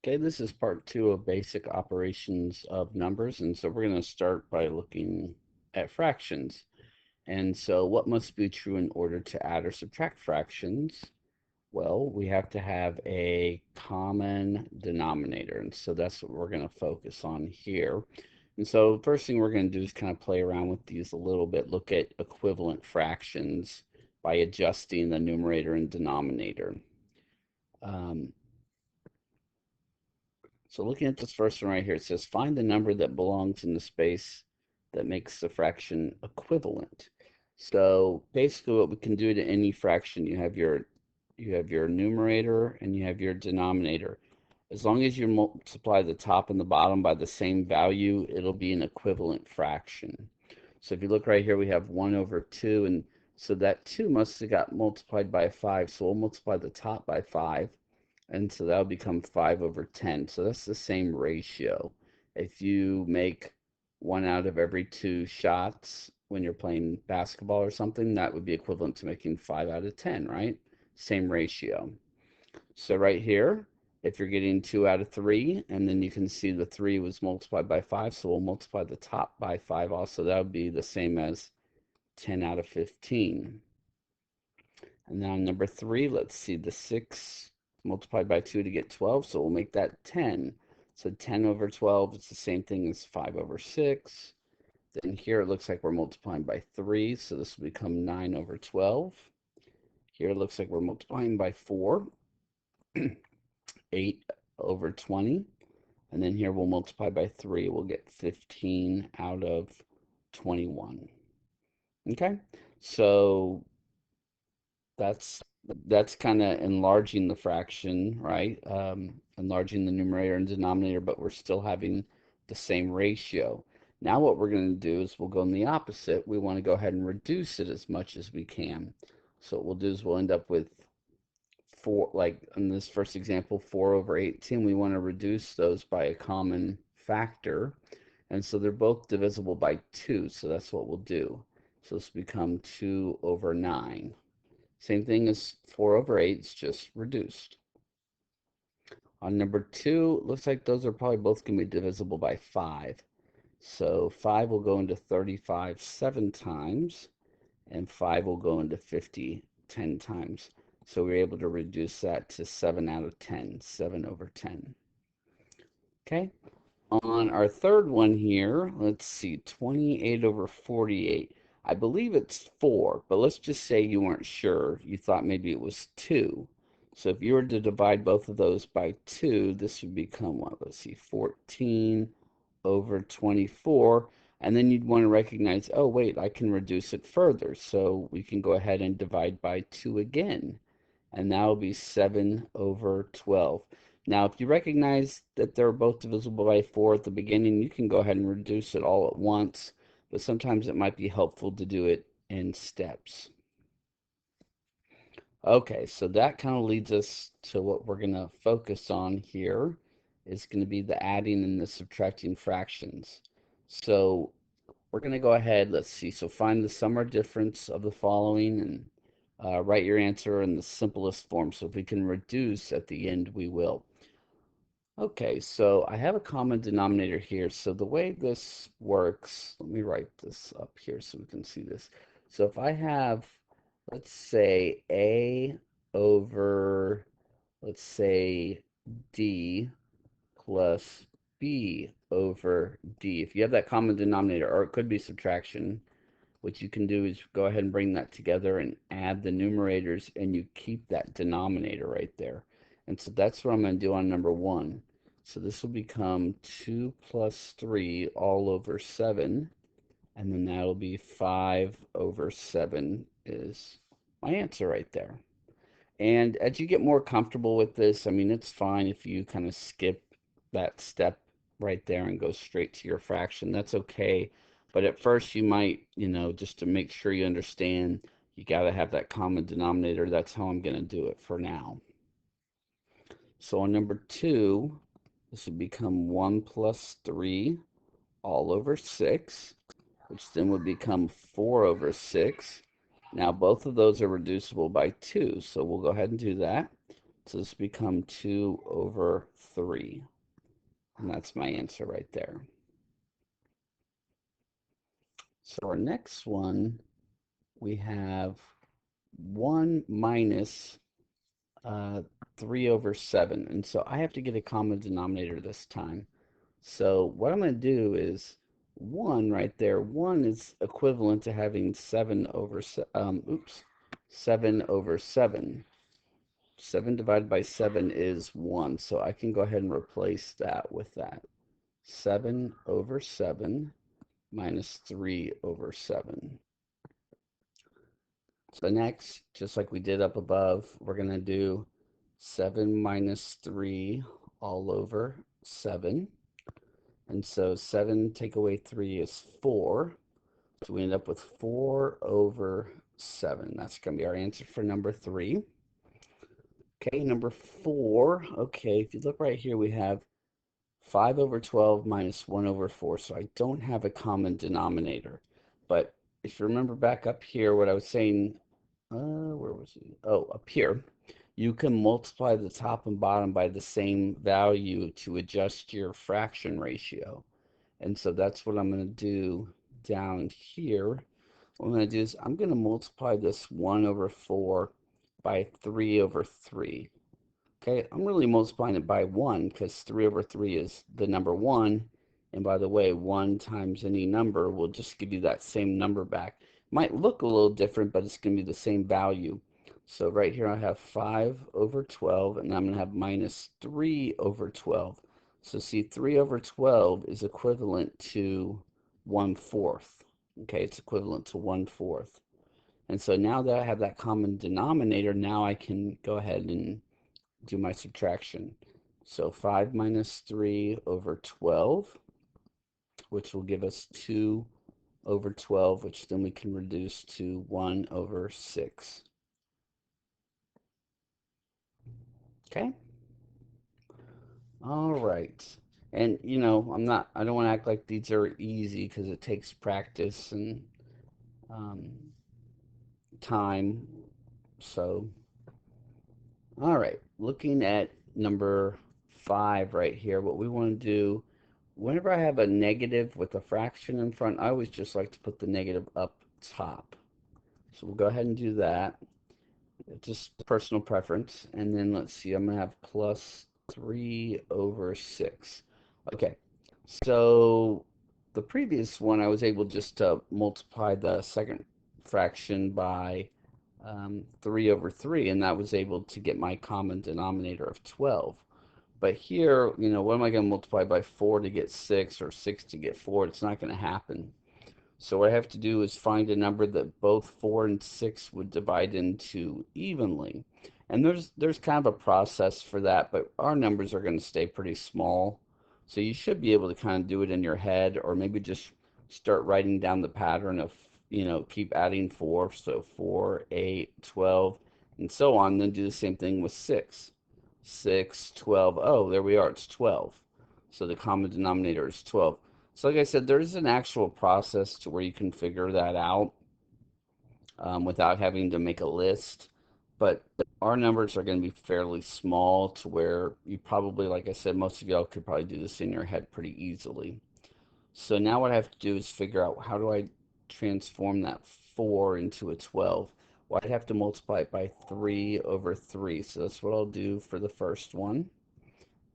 Okay, this is part two of basic operations of numbers, and so we're going to start by looking at fractions. And so what must be true in order to add or subtract fractions? Well, we have to have a common denominator, and so that's what we're going to focus on here. And so first thing we're going to do is kind of play around with these a little bit, look at equivalent fractions by adjusting the numerator and denominator. Um, So looking at this first one right here, it says find the number that belongs in the space that makes the fraction equivalent. So basically what we can do to any fraction, you have your numerator and you have your denominator. As long as you multiply the top and the bottom by the same value, it'll be an equivalent fraction. So if you look right here, we have 1 over 2, and so that 2 must have got multiplied by 5. So we'll multiply the top by 5, and so that'll become 5 over 10. So that's the same ratio. If you make 1 out of every 2 shots when you're playing basketball or something, that would be equivalent to making 5 out of 10, right? Same ratio. So right here, if you're getting 2 out of 3, and then you can see the 3 was multiplied by 5, so we'll multiply the top by 5 also. That would be the same as 10 out of 15. And now number 3, let's see, the 6 multiplied by 2 to get 12, so we'll make that 10. So 10 over 12 is the same thing as 5 over 6. Then here it looks like we're multiplying by 3, so this will become 9 over 12. Here it looks like we're multiplying by 4, 8 over 20. And then here we'll multiply by 3, we'll get 15 out of 21. Okay, so that's that's kind of enlarging the fraction, right? Enlarging the numerator and denominator, but we're still having the same ratio. Now what we're going to do is we'll go in the opposite. We want to go ahead and reduce it as much as we can. So what we'll do is we'll end up with 4, like in this first example, 4 over 18. We want to reduce those by a common factor. And so they're both divisible by 2, so that's what we'll do. So this will become 2 over 9. Same thing as 4 over 8, it's just reduced. On number 2, looks like those are probably both going to be divisible by 5. So 5 will go into 35 7 times, and 5 will go into 50 10 times. So we're able to reduce that to 7 out of 10, 7 over 10. Okay, on our third one here, let's see, 28 over 48. I believe it's 4, but let's just say you weren't sure. You thought maybe it was 2. So if you were to divide both of those by 2, this would become what? Let's see, 14 over 24. And then you'd want to recognize, oh, wait, I can reduce it further. So we can go ahead and divide by 2 again, and that will be 7 over 12. Now, if you recognize that they're both divisible by 4 at the beginning, you can go ahead and reduce it all at once, but sometimes it might be helpful to do it in steps. Okay, so that kind of leads us to what we're going to focus on here is going to be the adding and the subtracting fractions. So we're going to go ahead, let's see, so find the sum or difference of the following and write your answer in the simplest form. So if we can reduce at the end, we will. Okay, so I have a common denominator here. So the way this works, let me write this up here so we can see this. So if I have, let's say, A over, let's say, D plus B over D. If you have that common denominator, or it could be subtraction, what you can do is go ahead and bring that together and add the numerators, and you keep that denominator right there. And so that's what I'm going to do on number 1. So this will become 2 plus 3 all over 7, and then that'll be 5 over 7 is my answer right there. And as you get more comfortable with this, I mean, it's fine if you kind of skip that step right there and go straight to your fraction. That's okay. But at first, you might, just to make sure you understand, you got to have that common denominator. That's how I'm going to do it for now. So on number 2, this would become 1 plus 3 all over 6, which then would become 4 over 6. Now, both of those are reducible by 2, so we'll go ahead and do that. So this become 2 over 3. And that's my answer right there. So our next one, we have 1 minus 3 over 7. And so I have to get a common denominator this time. So what I'm going to do is 1 right there. 1 is equivalent to having 7 over 7 over 7. 7 divided by 7 is 1. So I can go ahead and replace that with that. 7 over 7 minus 3 over 7. So next, just like we did up above, we're going to do 7 minus 3 all over 7. And so 7 take away 3 is 4. So we end up with 4 over 7. That's going to be our answer for number 3. Okay, number 4. Okay, if you look right here, we have 5 over 12 minus 1 over 4. So I don't have a common denominator. But if you remember back up here, what I was saying, where was it? Oh, up here. You can multiply the top and bottom by the same value to adjust your fraction ratio. And so that's what I'm going to do down here. What I'm going to do is I'm going to multiply this 1 over 4 by 3 over 3. Okay, I'm really multiplying it by 1 because 3 over 3 is the number 1. And by the way, 1 times any number will just give you that same number back. Might look a little different, but it's going to be the same value. So right here I have 5 over 12, and I'm going to have minus 3 over 12. So see, 3 over 12 is equivalent to 1/4. Okay, it's equivalent to 1/4. And so now that I have that common denominator, now I can go ahead and do my subtraction. So 5 minus 3 over 12, which will give us 2 over 12, which then we can reduce to 1 over 6. Okay? All right. And I don't want to act like these are easy because it takes practice and um, time. So, all right. Looking at number 5 right here, what we want to do, whenever I have a negative with a fraction in front, I always just like to put the negative up top. So we'll go ahead and do that. Just personal preference. And then let's see, I'm going to have plus 3 over 6. Okay, so the previous one, I was able just to multiply the second fraction by 3 over 3, and that was able to get my common denominator of 12. But here, what am I going to multiply by 4 to get 6 or 6 to get 4? It's not going to happen. So what I have to do is find a number that both 4 and 6 would divide into evenly. And there's kind of a process for that, but our numbers are going to stay pretty small. So you should be able to kind of do it in your head, or maybe just start writing down the pattern of, keep adding 4. So 4, 8, 12, and so on. Then do the same thing with 6. 6, 12. Oh, there we are. It's 12. So the common denominator is 12. So like I said, there's an actual process to where you can figure that out without having to make a list. But our numbers are going to be fairly small to where you probably, like I said, most of y'all could probably do this in your head pretty easily. So now what I have to do is figure out how do I transform that 4 into a 12. Well, I'd have to multiply it by 3 over 3. So that's what I'll do for the first one.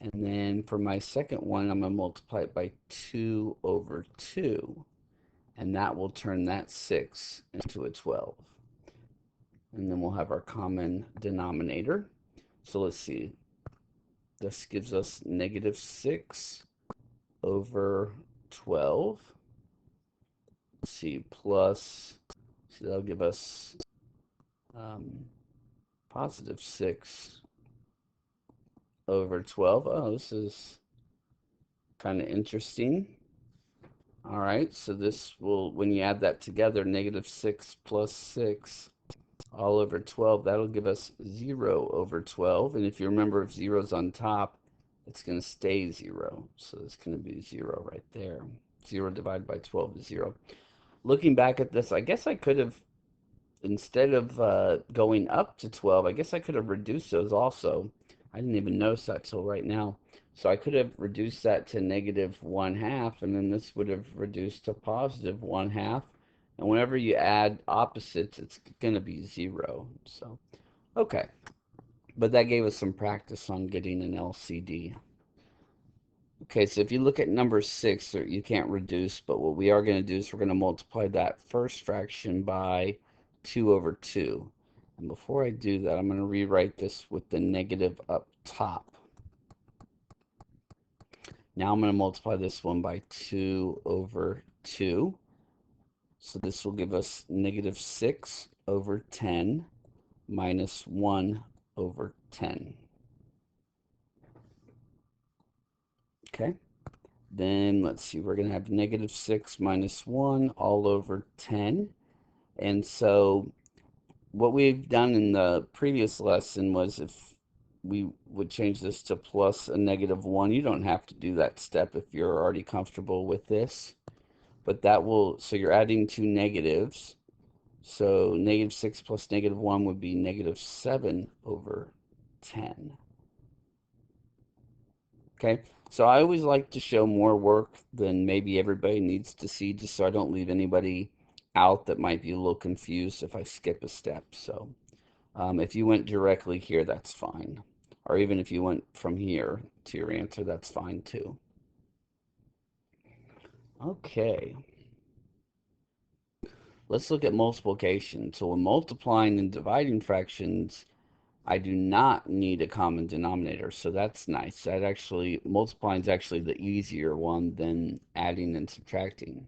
And then for my second one, I'm going to multiply it by 2 over 2. And that will turn that 6 into a 12. And then we'll have our common denominator. So let's see. This gives us negative 6 over 12. Let's see, plus, so that'll give us positive 6 over 12. Oh, this is kind of interesting. All right, so this will, when you add that together, negative 6 plus 6 all over 12, that'll give us 0 over 12. And if you remember, if 0's on top, it's going to stay 0. So it's going to be 0 right there. 0 divided by 12 is 0. Looking back at this, I guess I could have, instead of going up to 12, I guess I could have reduced those also. I didn't even notice that till right now. So I could have reduced that to negative 1/2, and then this would have reduced to positive 1/2. And whenever you add opposites, it's going to be 0. So, okay. But that gave us some practice on getting an LCD. Okay, so if you look at number 6, you can't reduce, but what we are going to do is we're going to multiply that first fraction by 2 over 2. And before I do that, I'm going to rewrite this with the negative up top. Now I'm going to multiply this one by 2 over 2. So this will give us negative 6 over 10 minus 1 over 10. Okay, then let's see, we're going to have negative 6 minus 1 all over 10. And so what we've done in the previous lesson was if we would change this to plus a negative 1, you don't have to do that step if you're already comfortable with this. But that will, so you're adding two negatives. So negative 6 plus negative 1 would be negative 7 over 10. Okay, so I always like to show more work than maybe everybody needs to see, just so I don't leave anybody out that might be a little confused if I skip a step. So if you went directly here, that's fine. Or even if you went from here to your answer, that's fine too. Okay, let's look at multiplication. So when multiplying and dividing fractions, I do not need a common denominator, so that's nice. That actually, multiplying is actually the easier one than adding and subtracting.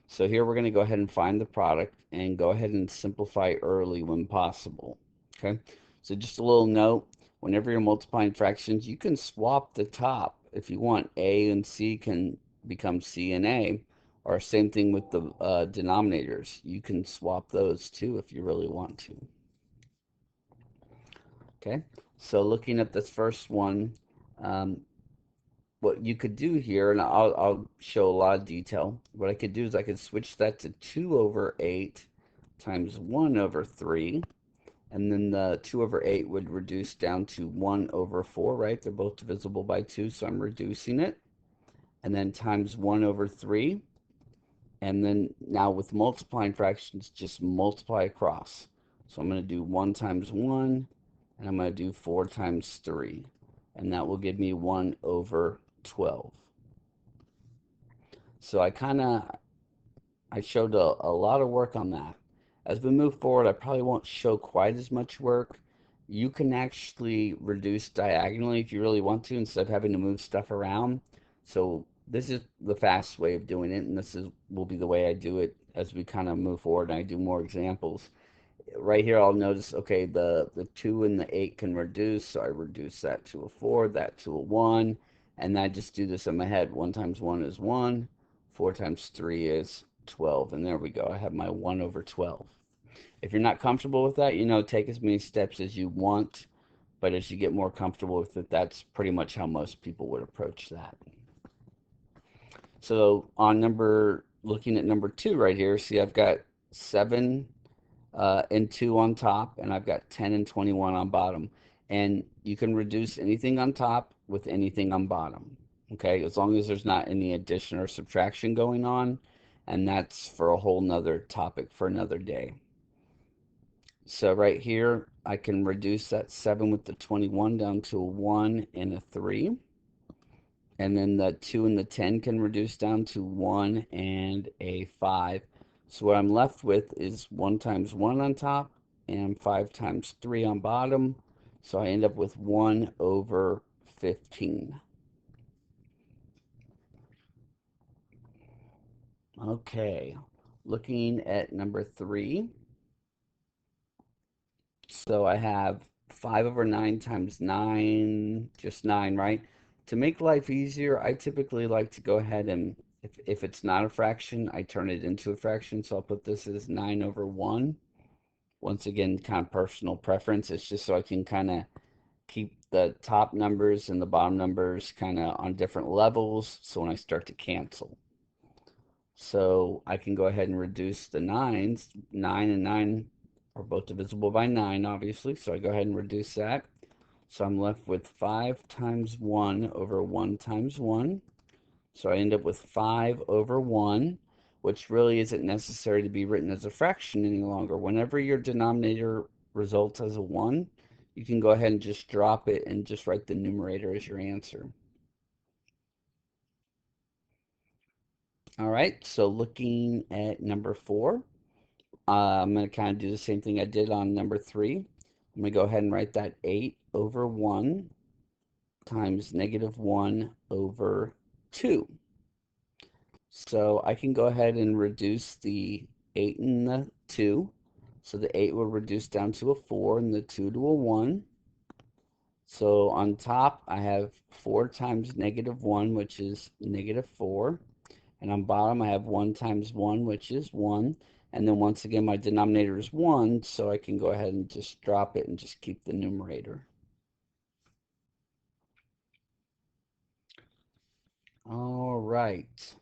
So here we're going to go ahead and find the product and go ahead and simplify early when possible. Okay, so just a little note, whenever you're multiplying fractions, you can swap the top if you want. A and C can become C and A, or same thing with the denominators. You can swap those too if you really want to. Okay, so looking at this first one, um, what you could do here, and I'll show a lot of detail. What I could do is I could switch that to 2 over 8 times 1 over 3. And then the 2 over 8 would reduce down to 1 over 4, right? They're both divisible by 2, so I'm reducing it. And then times 1 over 3. And then now with multiplying fractions, just multiply across. So I'm going to do 1 times 1, and I'm going to do 4 times 3. And that will give me 1 over 12. So I showed a lot of work on that. As we move forward, I probably won't show quite as much work. You can actually reduce diagonally if you really want to, instead of having to move stuff around. So this is the fast way of doing it, and will be the way I do it as we kind of move forward and I do more examples. Right here, I'll notice, okay, the 2 and the 8 can reduce, so I reduce that to a 4, that to a 1, and I just do this in my head. 1 times 1 is 1, 4 times 3 is 12, and there we go. I have my 1 over 12. If you're not comfortable with that, take as many steps as you want, but as you get more comfortable with it, that's pretty much how most people would approach that. So looking at number 2 right here, see I've got 7 and 2 on top, and I've got 10 and 21 on bottom. And you can reduce anything on top with anything on bottom, okay, as long as there's not any addition or subtraction going on, and that's for a whole nother topic for another day. So right here, I can reduce that 7 with the 21 down to a 1 and a 3. And then the 2 and the 10 can reduce down to 1 and a 5. So what I'm left with is 1 times 1 on top and 5 times 3 on bottom. So I end up with 1 over 15. Okay, looking at number 3. So I have 5 over 9 times 9, just 9, right? To make life easier, I typically like to go ahead and, if it's not a fraction, I turn it into a fraction. So I'll put this as 9 over 1. Once again, kind of personal preference. It's just so I can kind of keep the top numbers and the bottom numbers kind of on different levels. So when I start to cancel. So I can go ahead and reduce the 9s. 9 and 9 are both divisible by 9, obviously. So I go ahead and reduce that. So I'm left with 5 times 1 over 1 times 1. So I end up with 5 over 1, which really isn't necessary to be written as a fraction any longer. Whenever your denominator results as a 1, you can go ahead and just drop it and just write the numerator as your answer. All right, so looking at number 4, I'm going to kind of do the same thing I did on number 3. I'm going to go ahead and write that 8 over 1 times negative 1 over 2. So I can go ahead and reduce the 8 and the 2. So the 8 will reduce down to a 4 and the 2 to a 1. So on top, I have 4 times negative 1, which is negative 4. And on bottom, I have 1 times 1, which is 1. And then once again, my denominator is 1, so I can go ahead and just drop it and just keep the numerator. All right.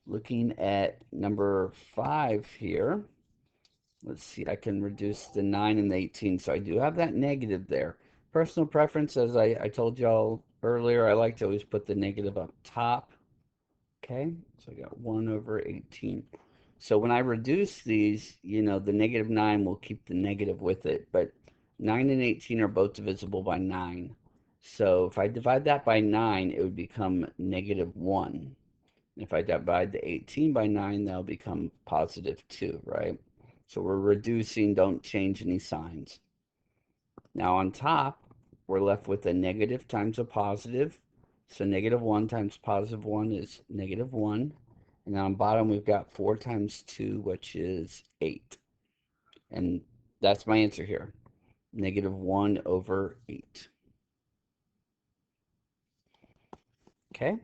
Looking at number 5 here. Let's see, I can reduce the 9 and the 18, so I do have that negative there. Personal preference, as I told y'all earlier, I like to always put the negative up top. Okay, so I got 1 over 18. So when I reduce these, the negative 9 will keep the negative with it, but 9 and 18 are both divisible by 9. So if I divide that by 9, it would become negative 1. If I divide the 18 by 9, that'll become positive 2, right? So we're reducing, don't change any signs. Now on top, we're left with a negative times a positive. So negative 1 times positive 1 is negative 1. And on bottom, we've got 4 times 2, which is 8. And that's my answer here, negative 1 over 8. Okay,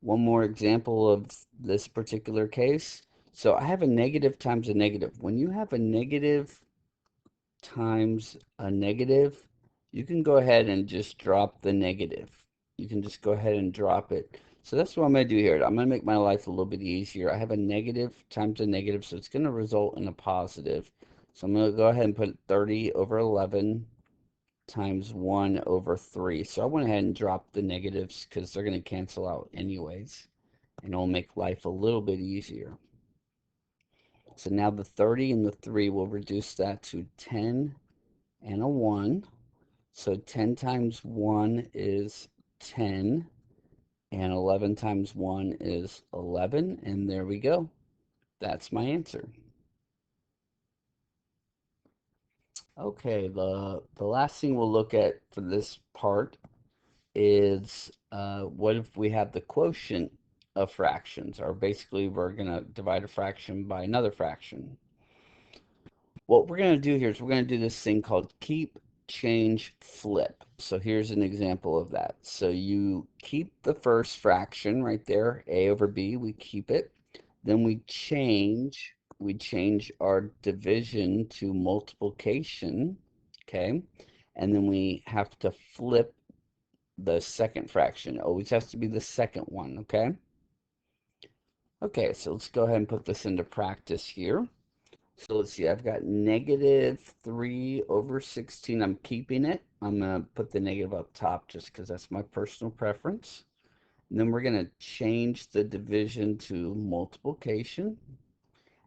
one more example of this particular case. So I have a negative times a negative. When you have a negative times a negative, you can go ahead and just drop the negative. You can just go ahead and drop it. So that's what I'm going to do here. I'm going to make my life a little bit easier. I have a negative times a negative, so it's going to result in a positive. So I'm going to go ahead and put 30 over 11 times 1 over 3. So I went ahead and dropped the negatives because they're going to cancel out anyways. And it'll make life a little bit easier. So now the 30 and the 3 will reduce that to 10 and a 1. So 10 times 1 is 10, and 11 times 1 is 11, and there we go. That's my answer. Okay, the last thing we'll look at for this part is what if we have the quotient of fractions, or basically we're going to divide a fraction by another fraction. What we're going to do here is we're going to do this thing called keep, change, flip. So here's an example of that. So you keep the first fraction right there, a over b, we keep it. Then we change our division to multiplication, okay? And then we have to flip the second fraction. It always has to be the second one, okay? Okay, so let's go ahead and put this into practice here. So let's see, I've got negative 3 over 16. I'm keeping it. I'm going to put the negative up top just because that's my personal preference. And then we're going to change the division to multiplication.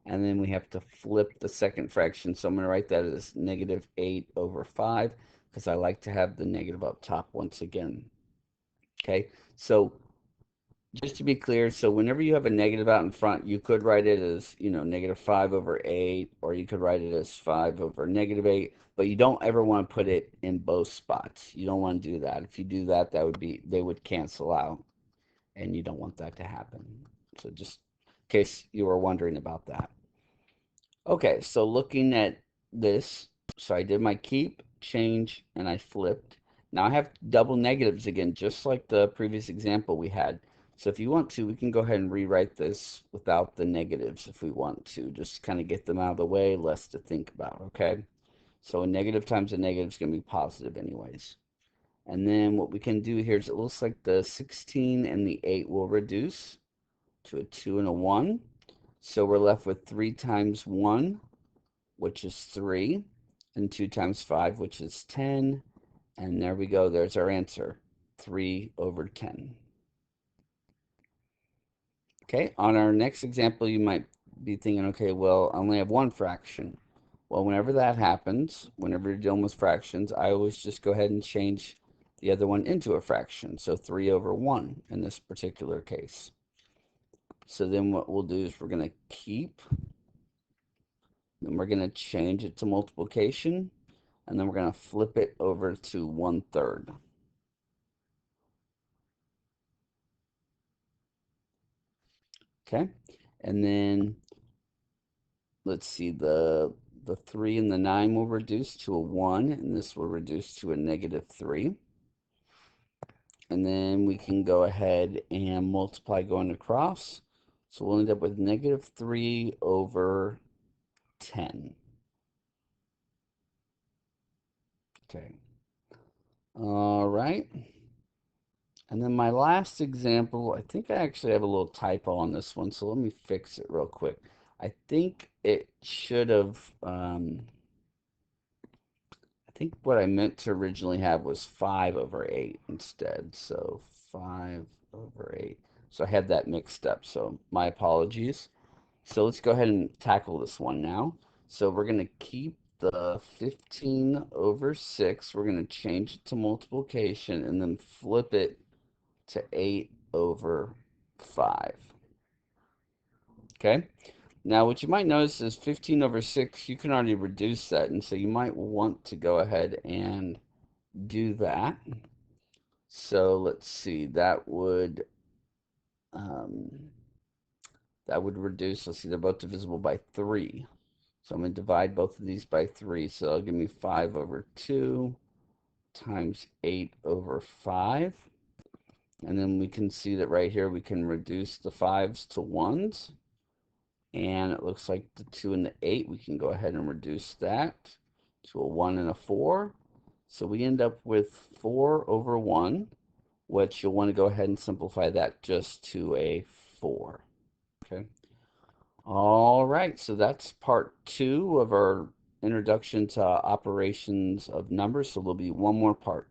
And then we have to flip the second fraction. So I'm going to write that as negative 8 over 5 because I like to have the negative up top once again. Okay, so just to be clear, so whenever you have a negative out in front, you could write it as, negative 5 over 8, or you could write it as 5 over negative 8, but you don't ever want to put it in both spots. You don't want to do that. If you do that, they would cancel out, and you don't want that to happen. So just in case you were wondering about that. Okay, so looking at this, so I did my keep, change, and I flipped. Now I have double negatives again, just like the previous example we had. So if you want to, we can go ahead and rewrite this without the negatives if we want to, just kind of get them out of the way, less to think about, okay? So a negative times a negative is going to be positive anyways. And then what we can do here is it looks like the 16 and the 8 will reduce to a 2 and a 1. So we're left with 3 times 1, which is 3. and 2 times 5, which is 10. And there we go. There's our answer, 3 over 10. Okay, on our next example, you might be thinking, okay, well, I only have one fraction. Well, whenever that happens, whenever you're dealing with fractions, I always just go ahead and change the other one into a fraction. So 3 over 1 in this particular case. So then what we'll do is we're going to keep, then we're going to change it to multiplication, and then we're going to flip it over to 1/3. Okay, and then let's see, the 3 and the 9 will reduce to a 1, and this will reduce to a -3. And then we can go ahead and multiply going across. So we'll end up with -3 over 10. Okay. All right. And then my last example, I think I actually have a little typo on this one, so let me fix it real quick. I think it should have, I think what I meant to originally have was 5 over 8 instead. So 5 over 8. So I had that mixed up, so my apologies. So let's go ahead and tackle this one now. So we're going to keep the 15 over 6. We're going to change it to multiplication and then flip it to 8 over 5. Okay? Now what you might notice is 15 over 6, you can already reduce that. And so you might want to go ahead and do that. So let's see, um, that would reduce, let's see, they're both divisible by 3. So I'm going to divide both of these by 3. So it'll give me 5 over 2 times 8 over 5. And then we can see that right here we can reduce the 5s to 1s. And it looks like the 2 and the 8, we can go ahead and reduce that to a 1 and a 4. So we end up with 4 over 1, which you'll want to go ahead and simplify that just to a 4. Okay. All right, so that's part 2 of our introduction to operations of numbers. So there'll be one more part.